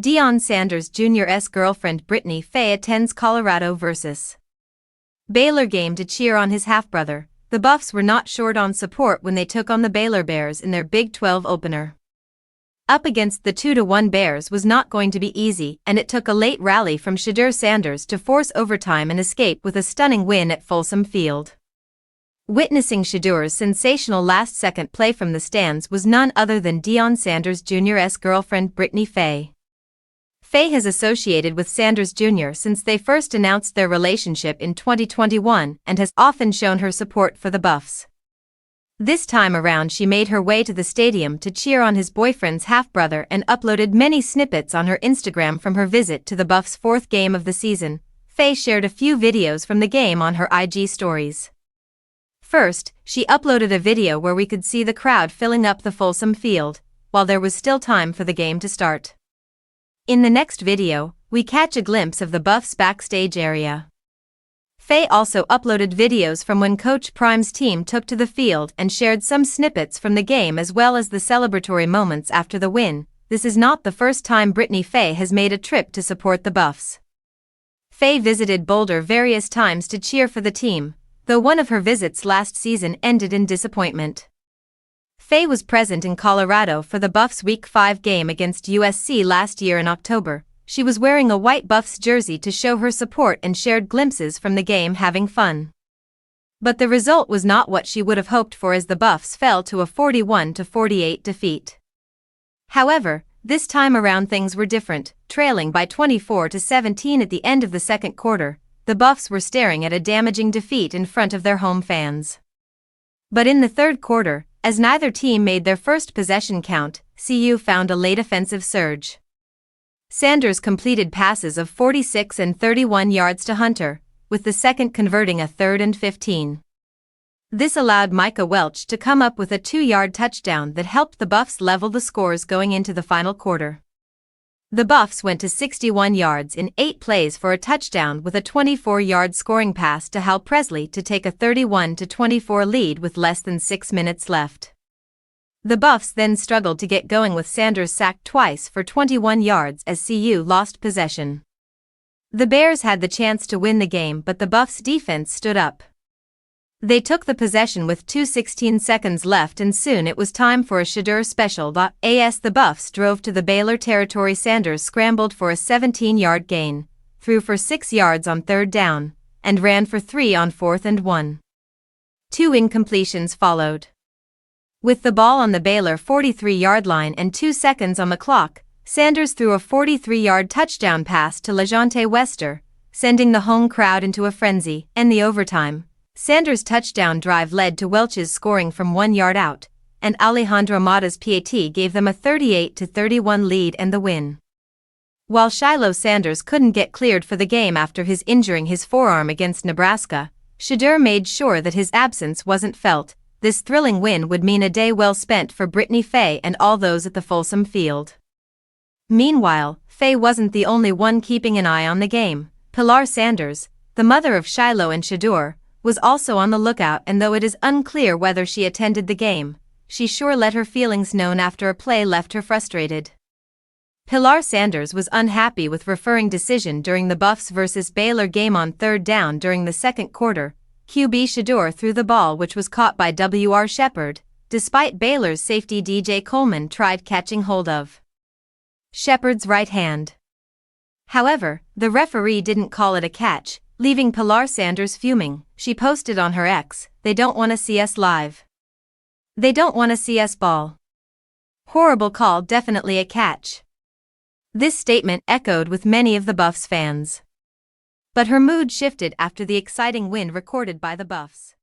Deion Sanders Jr.'s girlfriend Brittany Faye attends Colorado vs. Baylor game to cheer on his half-brother. The Buffs were not short on support when they took on the Baylor Bears in their Big 12 opener. Up against the 2-1 Bears was not going to be easy, and it took a late rally from Shedeur Sanders to force overtime and escape with a stunning win at Folsom Field. Witnessing Shedeur's sensational last-second play from the stands was none other than Deion Sanders Jr.'s girlfriend Brittany Faye. Faye has associated with Sanders Jr. since they first announced their relationship in 2021 and has often shown her support for the Buffs. This time around she made her way to the stadium to cheer on his boyfriend's half-brother and uploaded many snippets on her Instagram from her visit to the Buffs' fourth game of the season. Faye shared a few videos from the game on her IG stories. First, she uploaded a video where we could see the crowd filling up the Folsom Field, while there was still time for the game to start. In the next video, we catch a glimpse of the Buffs' backstage area. Faye also uploaded videos from when Coach Prime's team took to the field and shared some snippets from the game as well as the celebratory moments after the win. This is not the first time Brittany Faye has made a trip to support the Buffs. Faye visited Boulder various times to cheer for the team, though one of her visits last season ended in disappointment. Faye was present in Colorado for the Buffs' Week 5 game against USC last year in October. She was wearing a white Buffs jersey to show her support and shared glimpses from the game having fun. But the result was not what she would have hoped for as the Buffs fell to a 41-48 defeat. However, this time around things were different. Trailing by 24-17 at the end of the second quarter, the Buffs were staring at a damaging defeat in front of their home fans. But in the third quarter, as neither team made their first possession count, CU found a late offensive surge. Sanders completed passes of 46 and 31 yards to Hunter, with the second converting a 3rd and 15. This allowed Micah Welch to come up with a 2-yard touchdown that helped the Buffs level the scores going into the final quarter. The Buffs went to 61 yards in 8 plays for a touchdown with a 24-yard scoring pass to Hal Presley to take a 31-24 lead with less than 6 minutes left. The Buffs then struggled to get going with Sanders sacked twice for 21 yards as CU lost possession. The Bears had the chance to win the game but the Buffs' defense stood up. They took the possession with 2:16 seconds left and soon it was time for a Shedeur special. As the Buffs drove to the Baylor territory, Sanders scrambled for a 17-yard gain, threw for 6 yards on 3rd down, and ran for 3 on 4th and 1. 2 incompletions followed. With the ball on the Baylor 43-yard line and 2 seconds on the clock, Sanders threw a 43-yard touchdown pass to LeJontay Wester, sending the home crowd into a frenzy. In the overtime, Sanders' touchdown drive led to Welch's scoring from 1 yard out, and Alejandro Mata's PAT gave them a 38-31 lead and the win. While Shiloh Sanders couldn't get cleared for the game after his injuring his forearm against Nebraska, Shedeur made sure that his absence wasn't felt. This thrilling win would mean a day well spent for Brittany Faye and all those at the Folsom Field. Meanwhile, Faye wasn't the only one keeping an eye on the game. Pilar Sanders, the mother of Shiloh and Shedeur, was also on the lookout, and though it is unclear whether she attended the game, she sure let her feelings known after a play left her frustrated. Pilar Sanders was unhappy with refereeing decision during the Buffs vs. Baylor game on 3rd down during the second quarter. QB Shedeur threw the ball which was caught by W.R. Shepard, despite Baylor's safety DJ Coleman tried catching hold of Shepard's right hand. However, the referee didn't call it a catch, leaving Pilar Sanders fuming. She posted on her X, "They don't want to see us live. They don't want to see us ball. Horrible call, definitely a catch." This statement echoed with many of the Buffs fans. But her mood shifted after the exciting win recorded by the Buffs.